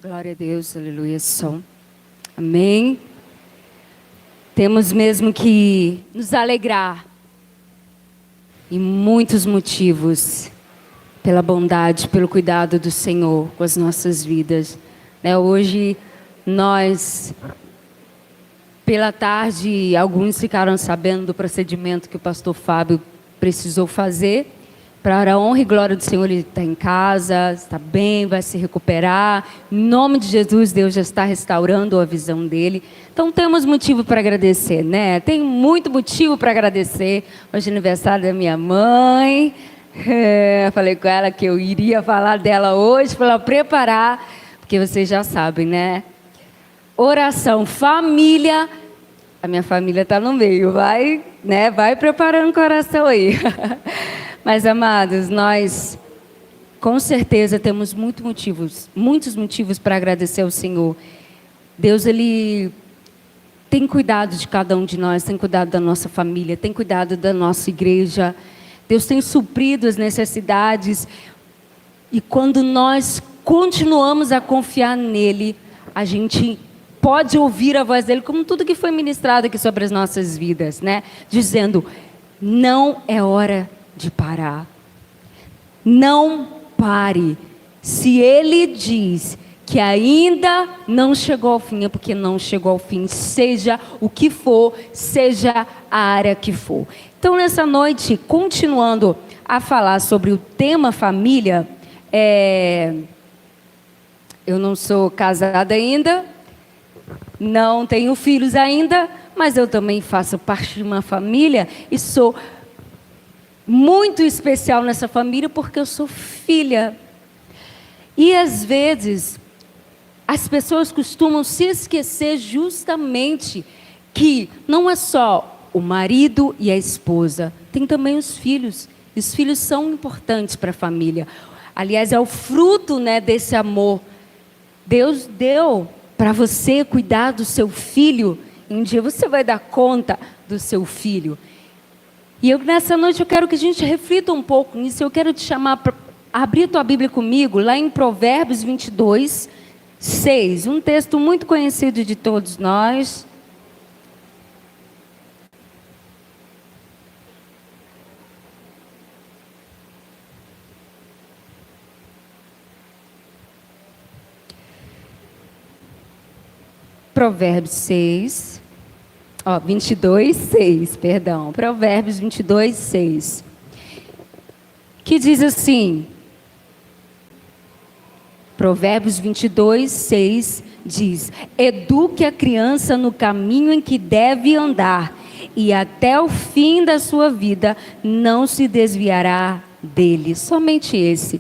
Glória a Deus, aleluia, som. Amém. Temos mesmo que nos alegrar em muitos motivos pela bondade, pelo cuidado do Senhor com as nossas vidas. Hoje nós, pela tarde, alguns ficaram sabendo do procedimento que o pastor Fábio precisou fazer. Para a honra e glória do Senhor, ele está em casa, está bem, vai se recuperar. Em nome de Jesus, Deus já está restaurando a visão dele. Então temos motivo para agradecer, né? Tem muito motivo para agradecer. Hoje é aniversário da minha mãe. Falei com ela que eu iria falar dela hoje, para ela preparar, porque vocês já sabem, né? Oração, família. A minha família está no meio, vai preparando o coração aí. Mas, amados, nós com certeza temos muitos motivos para agradecer ao Senhor. Deus, Ele tem cuidado de cada um de nós, tem cuidado da nossa família, tem cuidado da nossa igreja. Deus tem suprido as necessidades. E quando nós continuamos a confiar nele, a gente pode ouvir a voz dele, como tudo que foi ministrado aqui sobre as nossas vidas, né? Dizendo, não é hora de parar. Não pare. Se ele diz que ainda não chegou ao fim, é porque não chegou ao fim, seja o que for, seja a área que for. Então, nessa noite, continuando a falar sobre o tema família, eu não sou casada ainda, não tenho filhos ainda, mas eu também faço parte de uma família e sou muito especial nessa família porque eu sou filha. E às vezes as pessoas costumam se esquecer justamente que não é só o marido e a esposa, tem também os filhos. E os filhos são importantes para a família. Aliás, é o fruto, né, desse amor. Deus deu para você cuidar do seu filho. Um dia você vai dar conta do seu filho. E nessa noite eu quero que a gente reflita um pouco nisso. Eu quero te chamar para abrir tua Bíblia comigo, lá em Provérbios 22, 6. Um texto muito conhecido de todos nós. Provérbios 6. 22, 6, perdão. Provérbios 22, 6. Que diz assim. Provérbios 22, 6 diz: eduque a criança no caminho em que deve andar, e até o fim da sua vida não se desviará dele. Somente esse.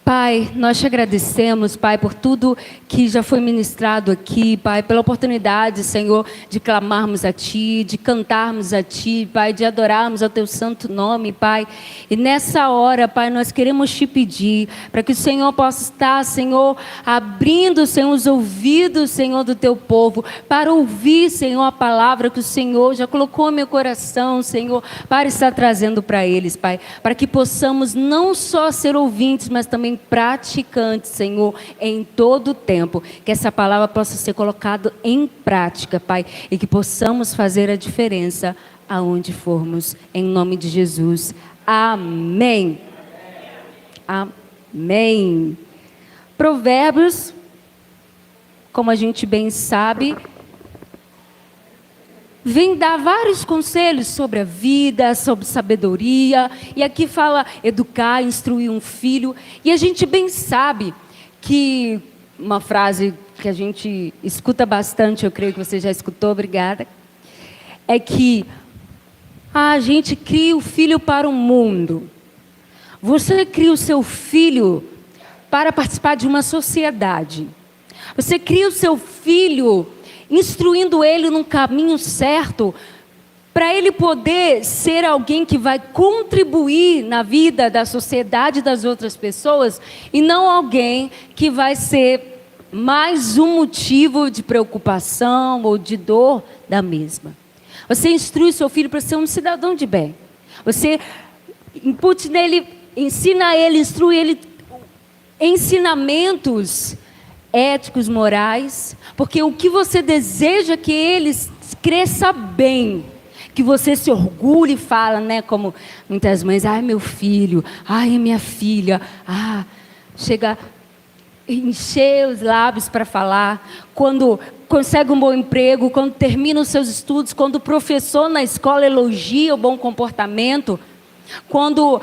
Pai, nós te agradecemos, Pai, por tudo que já foi ministrado aqui, Pai, pela oportunidade, Senhor, de clamarmos a Ti, de cantarmos a Ti, Pai, de adorarmos ao Teu santo nome, Pai. E nessa hora, Pai, nós queremos Te pedir para que o Senhor possa estar, Senhor, abrindo, Senhor, os ouvidos, Senhor, do Teu povo, para ouvir, Senhor, a palavra que o Senhor já colocou no meu coração, Senhor, para estar trazendo para eles, Pai, para que possamos não só ser ouvintes, mas também praticantes, Senhor, em todo o tempo. Que essa palavra possa ser colocada em prática, Pai, e que possamos fazer a diferença aonde formos, em nome de Jesus. Amém. Amém. Provérbios, como a gente bem sabe, vem dar vários conselhos sobre a vida, sobre sabedoria. E aqui fala educar, instruir um filho. E a gente bem sabe que uma frase que a gente escuta bastante, eu creio que você já escutou, obrigada, é que a gente cria o filho para o mundo. Você cria o seu filho para participar de uma sociedade. Você cria o seu filho instruindo ele num caminho certo, para ele poder ser alguém que vai contribuir na vida da sociedade das outras pessoas, e não alguém que vai ser mais um motivo de preocupação ou de dor da mesma. Você instrui seu filho para ser um cidadão de bem. Você input nele, ensina ele, instrui ele ensinamentos éticos, morais, porque o que você deseja é que eles cresça bem, que você se orgulhe e fala, né, como muitas mães, ai meu filho, ai minha filha, chega a encher os lábios para falar, quando consegue um bom emprego, quando termina os seus estudos, quando o professor na escola elogia o bom comportamento, quando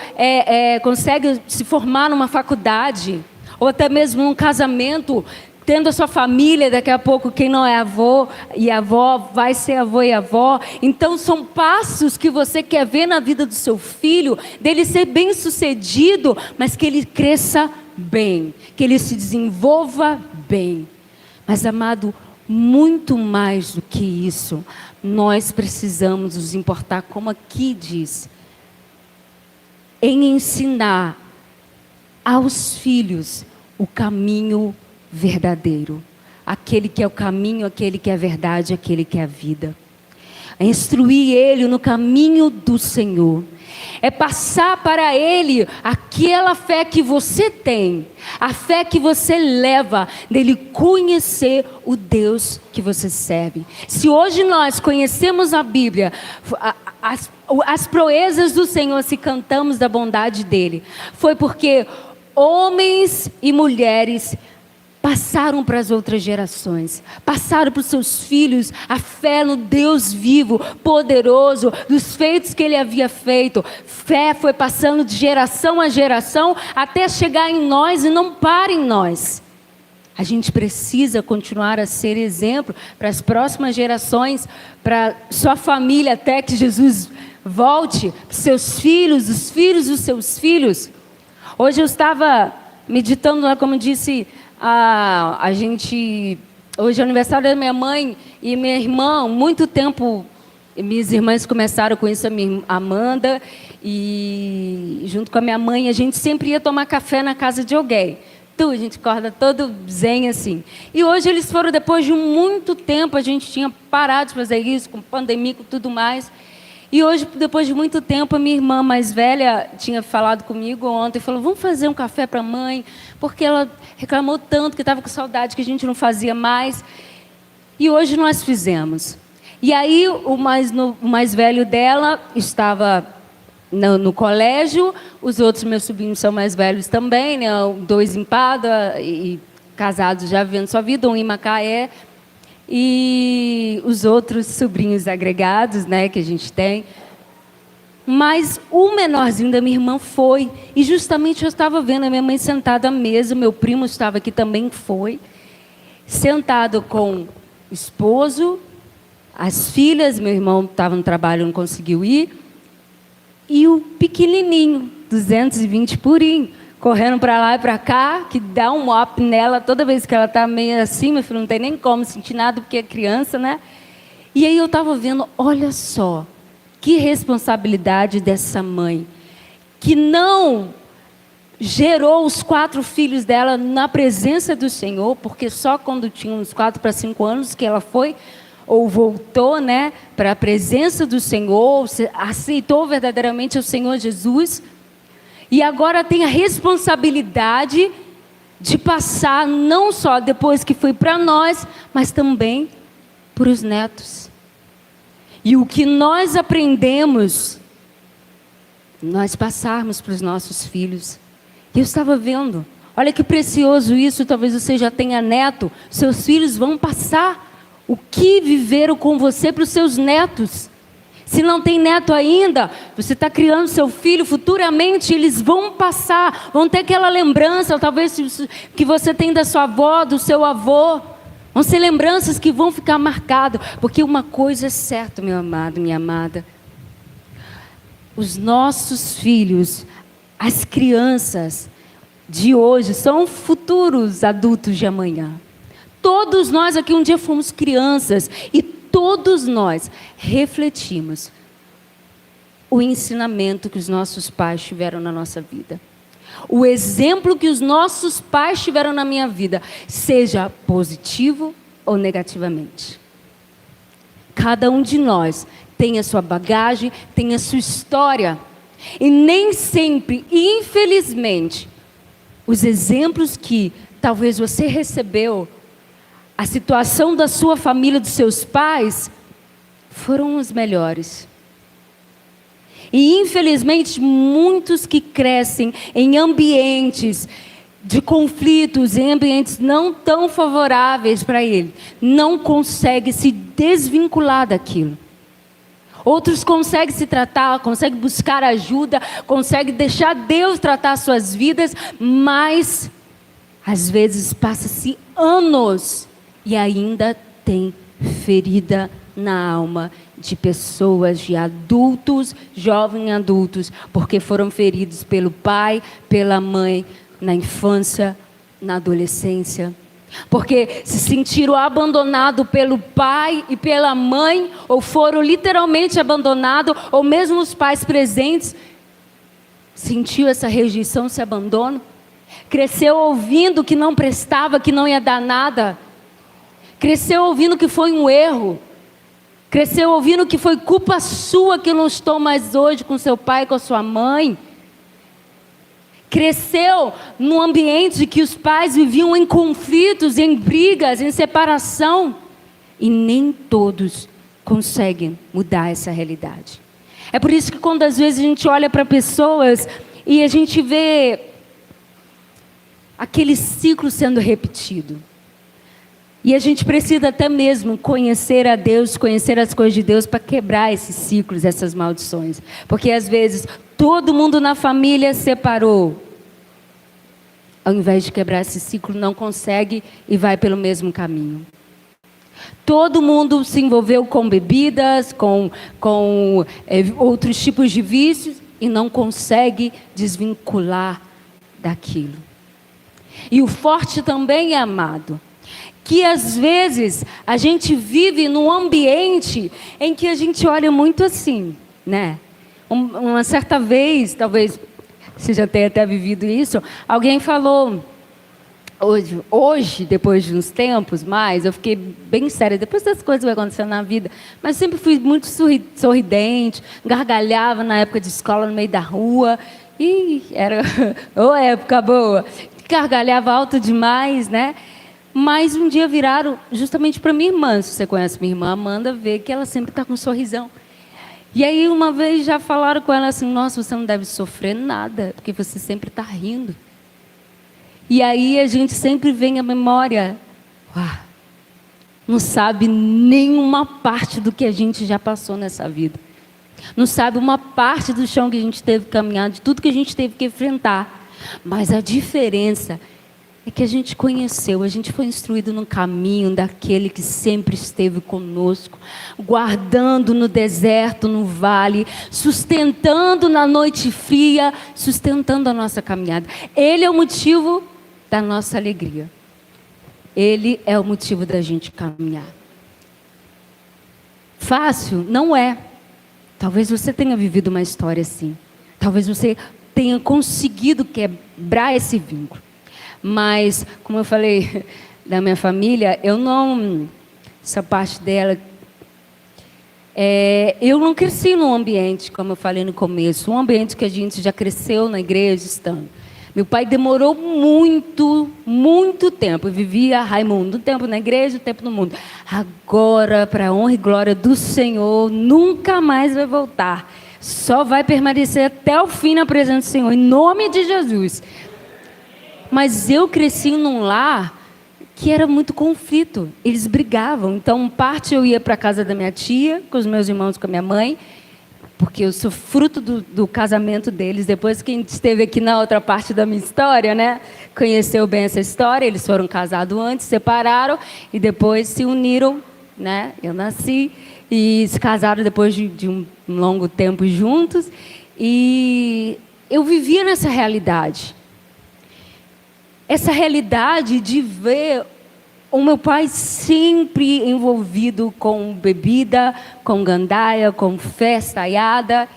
consegue se formar numa faculdade, ou até mesmo num casamento, tendo a sua família, daqui a pouco quem não é avô e avó, vai ser avô e avó. Então são passos que você quer ver na vida do seu filho, dele ser bem sucedido, mas que ele cresça bem, que ele se desenvolva bem. Mas amado, muito mais do que isso, nós precisamos nos importar, como aqui diz, em ensinar aos filhos o caminho verdadeiro, aquele que é o caminho, aquele que é a verdade, aquele que é a vida. É instruir ele no caminho do Senhor, é passar para ele aquela fé que você tem, a fé que você leva, dele conhecer o Deus que você serve. Se hoje nós conhecemos a Bíblia, as proezas do Senhor, se cantamos da bondade dele, foi porque homens e mulheres passaram para as outras gerações, passaram para os seus filhos a fé no Deus vivo, poderoso, dos feitos que ele havia feito. Fé foi passando de geração a geração até chegar em nós e não para em nós. A gente precisa continuar a ser exemplo para as próximas gerações, para sua família, até que Jesus volte, para seus filhos, os filhos dos seus filhos. Hoje eu estava meditando, como disse, hoje é aniversário da minha mãe e minha irmã, muito tempo, minhas irmãs começaram com isso, a minha Amanda, e junto com a minha mãe, a gente sempre ia tomar café na casa de alguém. Então, a gente acorda todo zen assim. E hoje eles foram, depois de muito tempo, a gente tinha parado de fazer isso, com pandemia, com tudo mais. E hoje, depois de muito tempo, a minha irmã mais velha tinha falado comigo ontem, falou, vamos fazer um café para a mãe, porque ela reclamou tanto que estava com saudade, que a gente não fazia mais. E hoje nós fizemos. E aí o mais velho dela estava no colégio, os outros meus sobrinhos são mais velhos também, né? 2 em Pádua e casados já vivendo sua vida, um em Macaé. E os outros sobrinhos agregados, né, que a gente tem. Mas o menorzinho da minha irmã foi. E justamente eu estava vendo a minha mãe sentada à mesa, meu primo estava aqui também, foi. Sentado com o esposo, as filhas, meu irmão estava no trabalho, não conseguiu ir. E o pequenininho, 220 purinho, correndo para lá e para cá, que dá um up nela toda vez que ela está meio assim, meu filho, não tem nem como sentir nada, porque é criança, né? E aí eu estava vendo, olha só, que responsabilidade dessa mãe, que não gerou os 4 filhos dela na presença do Senhor, porque só quando tinha uns 4 para 5 anos que ela foi, ou voltou, né, para a presença do Senhor, aceitou verdadeiramente o Senhor Jesus. E agora tem a responsabilidade de passar, não só depois que foi para nós, mas também para os netos. E o que nós aprendemos, nós passarmos para os nossos filhos. E eu estava vendo, olha que precioso isso, talvez você já tenha neto, seus filhos vão passar o que viveram com você para os seus netos. Se não tem neto ainda, você está criando seu filho, futuramente eles vão passar, vão ter aquela lembrança, talvez que você tem da sua avó, do seu avô. Vão ser lembranças que vão ficar marcadas, porque uma coisa é certa, meu amado, minha amada. Os nossos filhos, as crianças de hoje, são futuros adultos de amanhã. Todos nós aqui um dia fomos crianças e todos nós refletimos o ensinamento que os nossos pais tiveram na nossa vida. O exemplo que os nossos pais tiveram na minha vida, seja positivo ou negativamente. Cada um de nós tem a sua bagagem, tem a sua história. E nem sempre, infelizmente, os exemplos que talvez você recebeu, a situação da sua família, dos seus pais, foram os melhores. E infelizmente muitos que crescem em ambientes de conflitos, em ambientes não tão favoráveis para ele, não conseguem se desvincular daquilo. Outros conseguem se tratar, conseguem buscar ajuda, conseguem deixar Deus tratar suas vidas, mas às vezes passa-se anos e ainda tem ferida na alma de pessoas, de adultos, jovens adultos, porque foram feridos pelo pai, pela mãe, na infância, na adolescência. Porque se sentiram abandonados pelo pai e pela mãe, ou foram literalmente abandonados, ou mesmo os pais presentes, sentiu essa rejeição, esse abandono. Cresceu ouvindo que não prestava, que não ia dar nada. Cresceu ouvindo que foi um erro. Cresceu ouvindo que foi culpa sua que eu não estou mais hoje com seu pai, com a sua mãe. Cresceu num ambiente que os pais viviam em conflitos, em brigas, em separação. E nem todos conseguem mudar essa realidade. É por isso que quando às vezes a gente olha para pessoas e a gente vê aquele ciclo sendo repetido. E a gente precisa até mesmo conhecer a Deus, conhecer as coisas de Deus para quebrar esses ciclos, essas maldições. Porque às vezes todo mundo na família separou. Ao invés de quebrar esse ciclo, não consegue e vai pelo mesmo caminho. Todo mundo se envolveu com bebidas, com outros tipos de vícios e não consegue desvincular daquilo. E o forte também é, amado, que às vezes a gente vive num ambiente em que a gente olha muito assim, né? Uma certa vez, talvez você já tenha até vivido isso, alguém falou, hoje, depois de uns tempos mais, eu fiquei bem séria, depois das coisas que vai acontecendo na vida, mas sempre fui muito sorridente, gargalhava na época de escola, no meio da rua, e era uma época boa, gargalhava alto demais, né? Mas um dia viraram justamente para minha irmã, se você conhece minha irmã Amanda, vê que ela sempre está com um sorrisão. E aí uma vez já falaram com ela assim, nossa, você não deve sofrer nada, porque você sempre está rindo. E aí a gente sempre vem à memória, uau, não sabe nenhuma parte do que a gente já passou nessa vida. Não sabe uma parte do chão que a gente teve que caminhar, de tudo que a gente teve que enfrentar. Mas a diferença é que a gente conheceu, a gente foi instruído no caminho daquele que sempre esteve conosco, guardando no deserto, no vale, sustentando na noite fria, sustentando a nossa caminhada. Ele é o motivo da nossa alegria. Ele é o motivo da gente caminhar. Fácil? Não é. Talvez você tenha vivido uma história assim. Talvez você tenha conseguido quebrar esse vínculo. Mas, como eu falei da minha família, eu não... Essa parte dela... eu não cresci num ambiente, como eu falei no começo, um ambiente que a gente já cresceu na igreja estando. Meu pai demorou muito, muito tempo. Eu vivia, Raimundo, um tempo na igreja, um tempo no mundo. Agora, para a honra e glória do Senhor, nunca mais vai voltar. Só vai permanecer até o fim na presença do Senhor, em nome de Jesus. Mas eu cresci num lar que era muito conflito. Eles brigavam. Então, parte eu ia para a casa da minha tia, com os meus irmãos, com a minha mãe, porque eu sou fruto do casamento deles. Depois, quem esteve aqui na outra parte da minha história, né, conheceu bem essa história. Eles foram casados antes, separaram e depois se uniram, né? Eu nasci e se casaram depois de um longo tempo juntos. E eu vivia nessa realidade. Essa realidade de ver o meu pai sempre envolvido com bebida, com gandaia, com festaiada,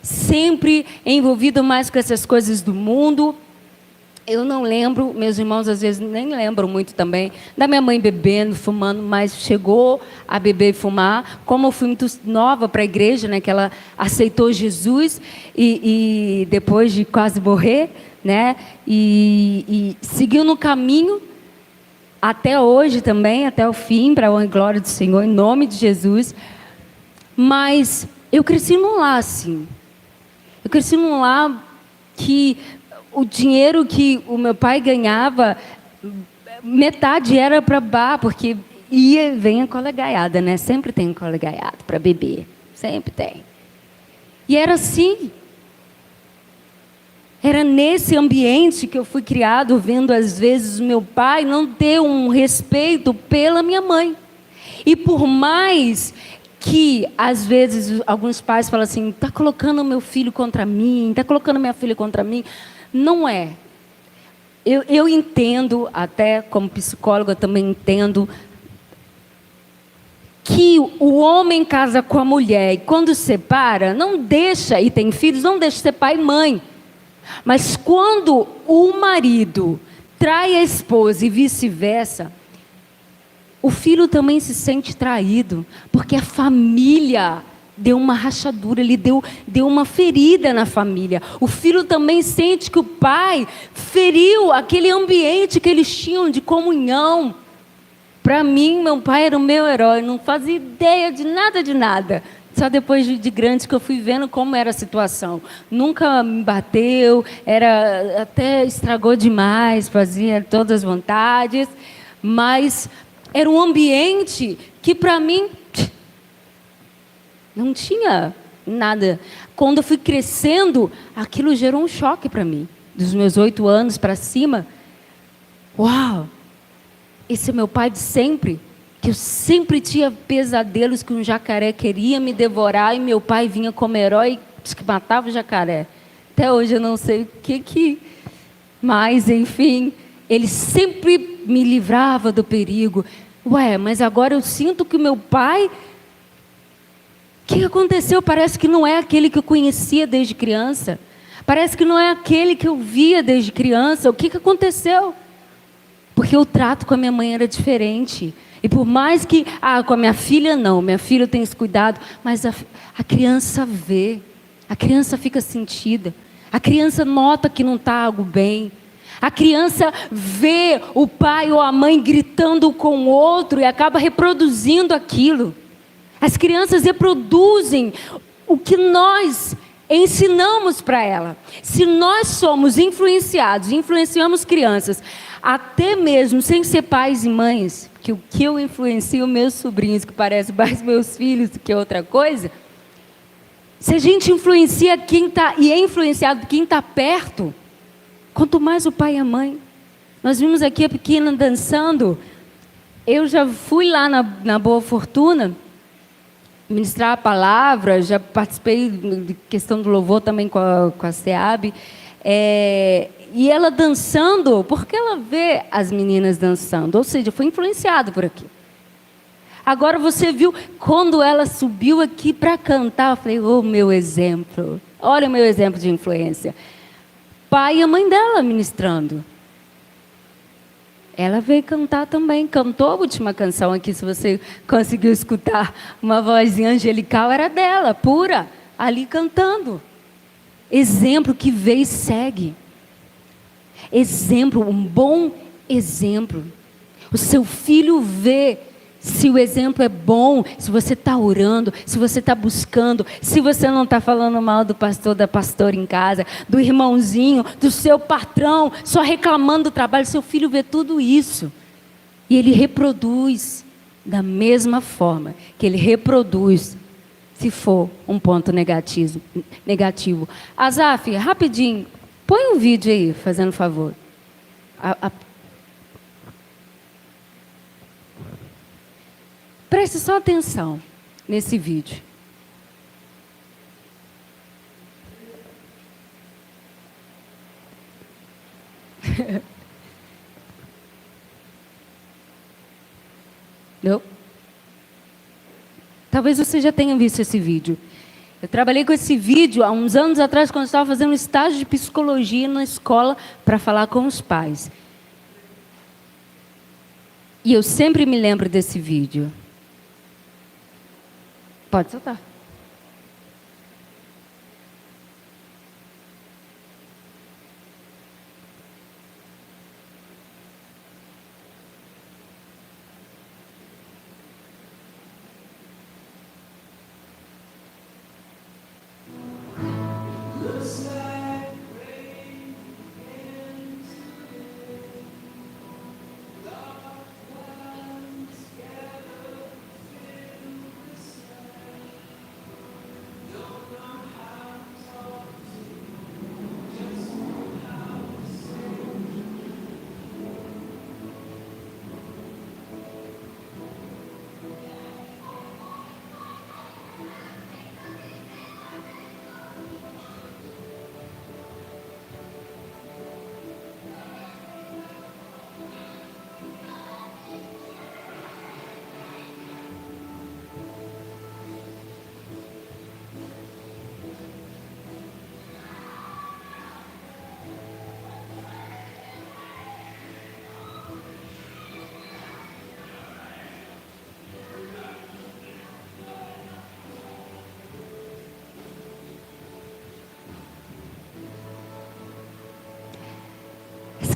sempre envolvido mais com essas coisas do mundo. Eu não lembro, meus irmãos às vezes nem lembram muito também, da minha mãe bebendo, fumando, mas chegou a beber e fumar. Como eu fui muito nova para a igreja, né, que ela aceitou Jesus e depois de quase morrer, né, e seguiu no caminho, até hoje também, até o fim, para a honra e glória do Senhor, em nome de Jesus. Mas eu cresci num lar assim. Eu cresci num lar que o dinheiro que o meu pai ganhava, metade era para bar, porque ia, vem a colegaiada, né? Sempre tem colegaiada para beber, sempre tem. E era assim. Era nesse ambiente que eu fui criado, vendo às vezes meu pai não ter um respeito pela minha mãe. E por mais que às vezes alguns pais falam assim, está colocando meu filho contra mim, está colocando minha filha contra mim, não é. Eu entendo, até como psicóloga também entendo, que o homem casa com a mulher e quando separa, não deixa, e tem filhos, não deixa ser pai e mãe. Mas quando o marido trai a esposa e vice-versa, o filho também se sente traído, porque a família deu uma rachadura, ele deu uma ferida na família. O filho também sente que o pai feriu aquele ambiente que eles tinham de comunhão. Para mim, meu pai era o meu herói, não fazia ideia de nada de nada. Só depois de grande que eu fui vendo como era a situação. Nunca me bateu, até estragou demais, fazia todas as vontades, mas era um ambiente que para mim não tinha nada. Quando eu fui crescendo, aquilo gerou um choque para mim. Dos meus 8 anos para cima, uau! Esse é meu pai de sempre, que eu sempre tinha pesadelos que um jacaré queria me devorar e meu pai vinha como herói que matava o jacaré. Até hoje eu não sei o que... Mas, enfim, ele sempre me livrava do perigo. Ué, mas agora eu sinto que o meu pai... O que aconteceu? Parece que não é aquele que eu conhecia desde criança. Parece que não é aquele que eu via desde criança. O que aconteceu? Porque o trato com a minha mãe era diferente. E por mais que... com a minha filha não. Minha filha tem esse cuidado. Mas a criança vê. A criança fica sentida. A criança nota que não está algo bem. A criança vê o pai ou a mãe gritando com o outro e acaba reproduzindo aquilo. As crianças reproduzem o que nós ensinamos para ela. Se nós somos influenciados, influenciamos crianças, até mesmo sem ser pais e mães, que o que eu influencio meus sobrinhos, que parecem mais meus filhos do que outra coisa, se a gente influencia quem está, e é influenciado quem está perto, quanto mais o pai e a mãe. Nós vimos aqui a pequena dançando. Eu já fui lá na Boa Fortuna ministrar a palavra, já participei de questão do louvor também com a SEAB. E ela dançando, porque ela vê as meninas dançando, ou seja, foi influenciado por aqui. Agora você viu, quando ela subiu aqui para cantar, eu falei, meu exemplo, olha o meu exemplo de influência. Pai e a mãe dela ministrando. Ela veio cantar também, cantou a última canção aqui, se você conseguiu escutar, uma vozinha angelical, era dela, pura, ali cantando. Exemplo que vê e segue. Exemplo, um bom exemplo. O seu filho vê se o exemplo é bom, se você está orando, se você está buscando, se você não está falando mal do pastor, da pastora em casa, do irmãozinho, do seu patrão, só reclamando do trabalho. Seu filho vê tudo isso. E ele reproduz da mesma forma que ele reproduz se for um ponto negativo. Azaf, rapidinho, põe um vídeo aí, fazendo favor. Preste só atenção nesse vídeo. Não? Talvez você já tenha visto esse vídeo. Eu trabalhei com esse vídeo há uns anos atrás, quando eu estava fazendo um estágio de psicologia na escola para falar com os pais. E eu sempre me lembro desse vídeo. Pode soltar.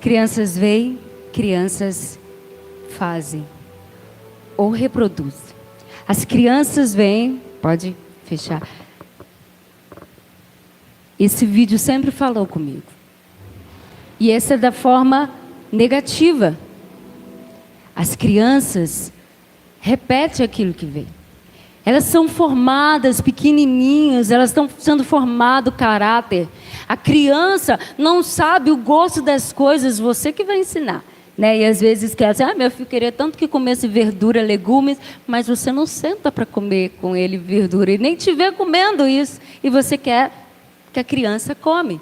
crianças veem, crianças fazem ou reproduzem. As crianças veem, pode fechar. Esse vídeo sempre falou comigo. E essa é da forma negativa. As crianças repetem aquilo que vê. Elas são formadas pequenininhas, elas estão sendo formado o caráter. A criança não sabe o gosto das coisas, você que vai ensinar. Né? E às vezes quer dizer, meu filho queria tanto que comesse verdura, legumes, mas você não senta para comer com ele verdura e nem te vê comendo isso. E você quer que a criança come.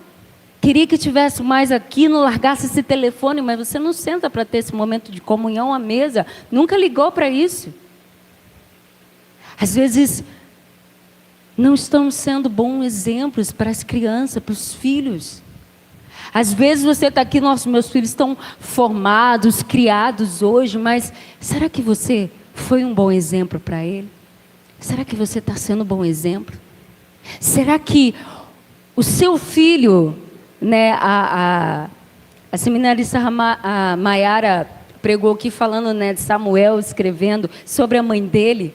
Queria que tivesse mais aqui, não largasse esse telefone, mas você não senta para ter esse momento de comunhão à mesa. Nunca ligou para isso. Às vezes, não estamos sendo bons exemplos para as crianças, para os filhos. Às vezes você está aqui, meus filhos estão formados, criados hoje, mas será que você foi um bom exemplo para ele? Será que você está sendo um bom exemplo? Será que o seu filho, né, a seminarista a Maiara pregou aqui falando, né, de Samuel escrevendo sobre a mãe dele,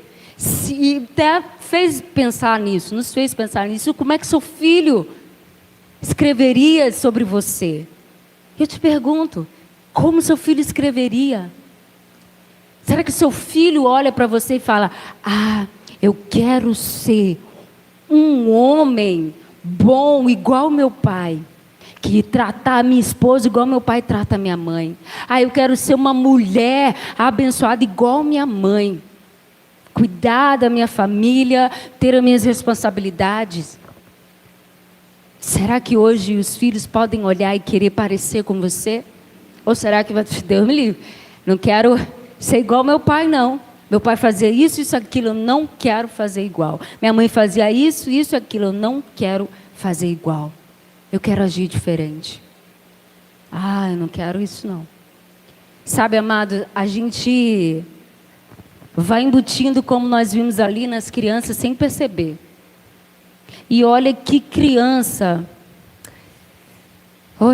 e até fez pensar nisso, nos fez pensar nisso, como é que seu filho escreveria sobre você? Eu te pergunto, como seu filho escreveria? Será que seu filho olha para você e fala, eu quero ser um homem bom igual meu pai, que tratar a minha esposa igual meu pai trata a minha mãe. Eu quero ser uma mulher abençoada igual minha mãe. Cuidar da minha família, ter as minhas responsabilidades. Será que hoje os filhos podem olhar e querer parecer com você? Ou será que Deus me livre? Não quero ser igual meu pai, não. Meu pai fazia isso, isso, aquilo, eu não quero fazer igual. Minha mãe fazia isso, isso, aquilo, eu não quero fazer igual. Eu quero agir diferente. Eu não quero isso, não. Sabe, amado, a gente vai embutindo, como nós vimos ali nas crianças, sem perceber. E olha que criança.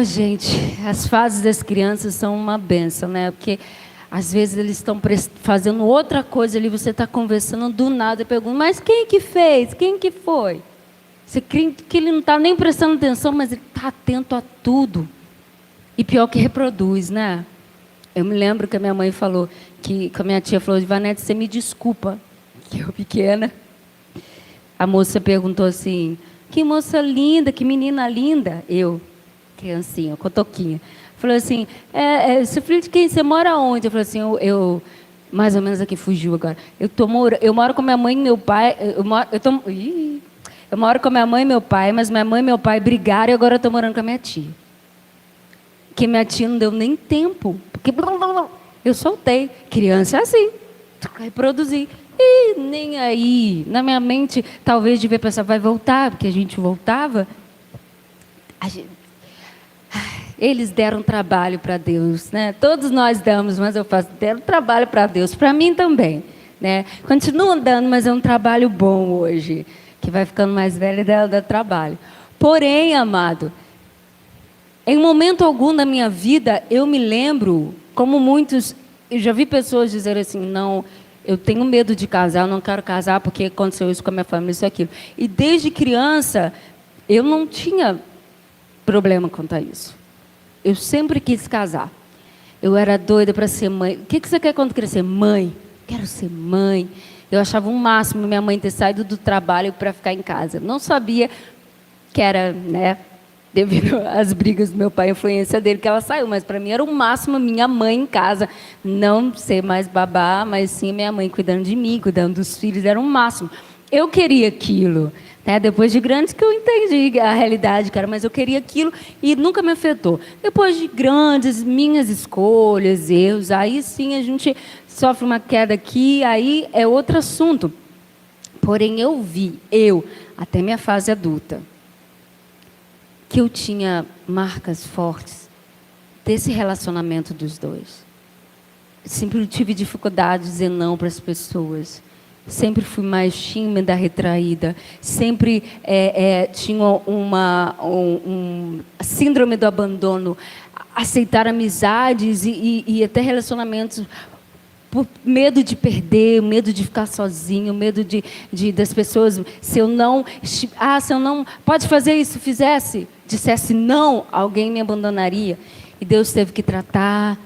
Gente, as fases das crianças são uma bênção, né? Porque às vezes eles estão fazendo outra coisa ali, você está conversando do nada e pergunta, mas quem que fez? Quem que foi? Você crê que ele não está nem prestando atenção, mas ele está atento a tudo. E pior que reproduz, né? Eu me lembro que a minha mãe falou, que a minha tia falou, Ivanete, você me desculpa, que eu pequena. A moça perguntou assim, que moça linda, que menina linda. Eu, criancinha, cotoquinha. Falou assim, seu filho de quem? Você mora onde? Eu falei assim, eu mais ou menos aqui, fugiu agora. Eu moro com minha mãe e meu pai, eu moro com minha mãe e meu pai, mas minha mãe e meu pai brigaram e agora eu estou morando com a minha tia. Porque minha tia não deu nem tempo. Porque eu soltei. Criança é assim. Reproduzir. E nem aí. Na minha mente, talvez devia pensar, vai voltar, porque a gente voltava. Eles deram trabalho para Deus, né? Todos nós damos, mas deram trabalho para Deus. Para mim também, né? Continuam dando, mas é um trabalho bom hoje. Que vai ficando mais velho e dá trabalho. Porém, amado, em momento algum da minha vida, eu me lembro, como muitos, eu já vi pessoas dizer assim, não, eu tenho medo de casar, eu não quero casar porque aconteceu isso com a minha família, isso e aquilo. E desde criança, eu não tinha problema quanto a isso. Eu sempre quis casar. Eu era doida para ser mãe. O que você quer quando crescer? Mãe. Quero ser mãe. Eu achava um máximo minha mãe ter saído do trabalho para ficar em casa. Não sabia que era, né, devido às brigas do meu pai, a influência dele, que ela saiu. Mas para mim era o máximo minha mãe em casa. Não ser mais babá, mas sim minha mãe cuidando de mim, cuidando dos filhos. Era o máximo. Eu queria aquilo. Né? Depois de grandes que eu entendi a realidade, cara, mas eu queria aquilo e nunca me afetou. Depois de grandes, minhas escolhas, erros, aí sim a gente sofre uma queda aqui, aí é outro assunto. Porém, eu, até minha fase adulta, que eu tinha marcas fortes desse relacionamento dos dois. Sempre tive dificuldade de dizer não para as pessoas. Sempre fui mais tímida, retraída. Sempre tinha a síndrome do abandono. Aceitar amizades e até relacionamentos por medo de perder, medo de ficar sozinho, medo das pessoas, se eu não pode fazer isso, dissesse não, alguém me abandonaria. E Deus teve que tratar,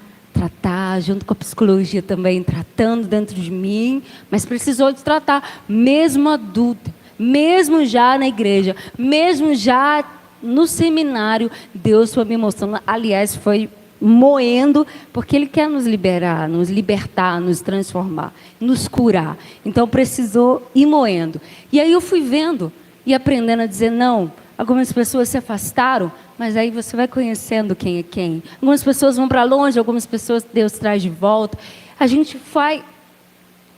junto com a psicologia também, tratando dentro de mim, mas precisou de tratar, mesmo adulta, mesmo já na igreja, mesmo já no seminário, Deus foi me mostrando, aliás, foi moendo, porque Ele quer nos liberar, nos libertar, nos transformar, nos curar. Então precisou ir moendo. E aí eu fui vendo e aprendendo a dizer não. Algumas pessoas se afastaram, mas aí você vai conhecendo quem é quem. Algumas pessoas vão para longe, algumas pessoas Deus traz de volta. A gente vai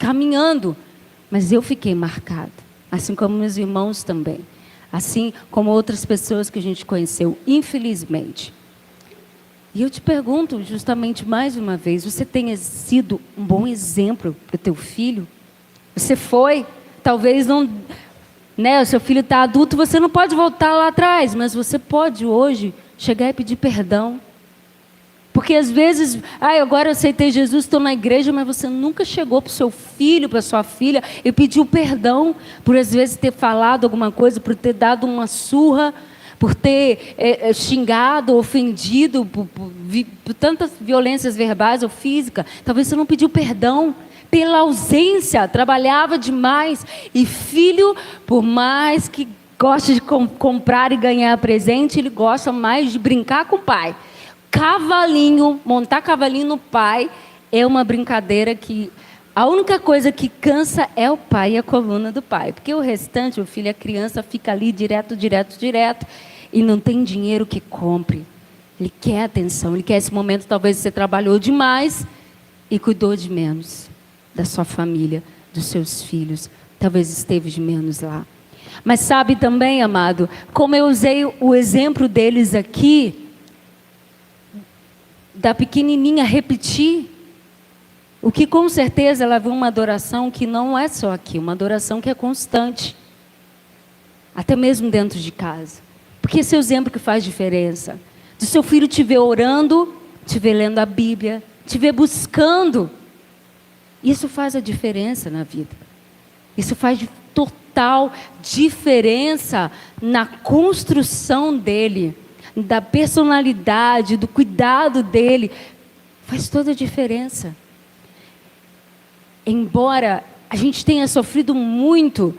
caminhando, mas eu fiquei marcada, assim como meus irmãos também, assim como outras pessoas que a gente conheceu, infelizmente. E eu te pergunto justamente mais uma vez, você tenha sido um bom exemplo para o teu filho? Você foi, talvez não, né, o seu filho está adulto, você não pode voltar lá atrás, mas você pode hoje chegar e pedir perdão. Porque às vezes, agora eu aceitei Jesus, estou na igreja, mas você nunca chegou para o seu filho, para a sua filha e pediu perdão por às vezes ter falado alguma coisa, por ter dado uma surra, por ter xingado, ofendido, por tantas violências verbais ou físicas. Talvez você não pediu perdão pela ausência, trabalhava demais. E filho, por mais que goste de comprar e ganhar presente, ele gosta mais de brincar com o pai. Cavalinho, montar cavalinho no pai é uma brincadeira que a única coisa que cansa é o pai e a coluna do pai. Porque o restante, o filho, a criança, fica ali direto. E não tem dinheiro que compre. Ele quer atenção, ele quer esse momento. Talvez você trabalhou demais e cuidou de menos da sua família, dos seus filhos. Talvez esteve de menos lá. Mas sabe também, amado, como eu usei o exemplo deles aqui, da pequenininha repetir, o que com certeza ela viu uma adoração que não é só aqui, uma adoração que é constante, até mesmo dentro de casa, porque esse é o exemplo que faz diferença, do seu filho te ver orando, te ver lendo a Bíblia, te ver buscando, isso faz a diferença na vida, isso faz total diferença na construção dele, da personalidade, do cuidado dele, faz toda a diferença. Embora a gente tenha sofrido muito,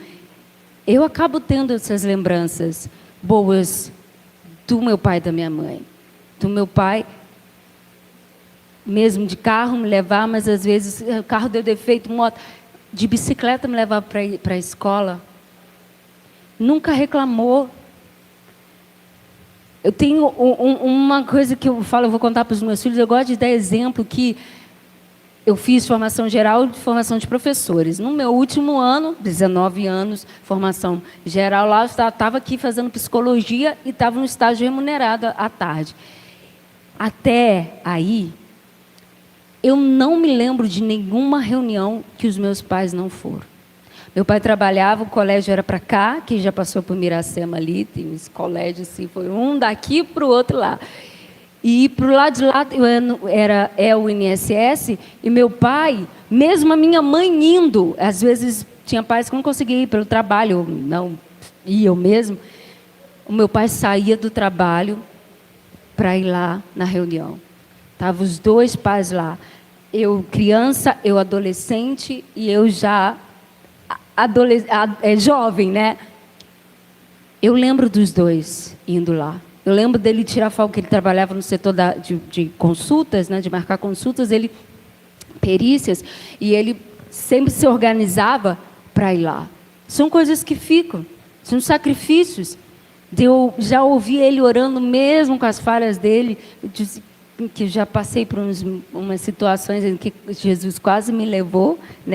eu acabo tendo essas lembranças boas do meu pai e da minha mãe. Do meu pai, mesmo de carro me levar, mas às vezes o carro deu defeito, moto, de bicicleta me levar para a escola. Nunca reclamou. Eu tenho uma coisa que eu falo, eu vou contar para os meus filhos, eu gosto de dar exemplo que eu fiz formação geral e formação de professores. No meu último ano, 19 anos, formação geral lá, eu estava aqui fazendo psicologia e estava no estágio remunerado à tarde. Até aí, eu não me lembro de nenhuma reunião que os meus pais não foram. Meu pai trabalhava, o colégio era para cá, que já passou por Miracema ali, tem esse colégio assim, foi um daqui para o outro lá. E para o lado de lá era o INSS, e meu pai, mesmo a minha mãe indo, às vezes tinha pais que não conseguiam ir pelo trabalho, não iam mesmo, o meu pai saía do trabalho para ir lá na reunião. Estavam os dois pais lá, eu criança, eu adolescente e eu já jovem, né? Eu lembro dos dois indo lá. Eu lembro dele tirar folga, que ele trabalhava no setor de consultas, né, de marcar consultas, perícias, e ele sempre se organizava para ir lá. São coisas que ficam, são sacrifícios. Eu já ouvi ele orando mesmo com as falhas dele, que já passei por umas situações em que Jesus quase me levou, né?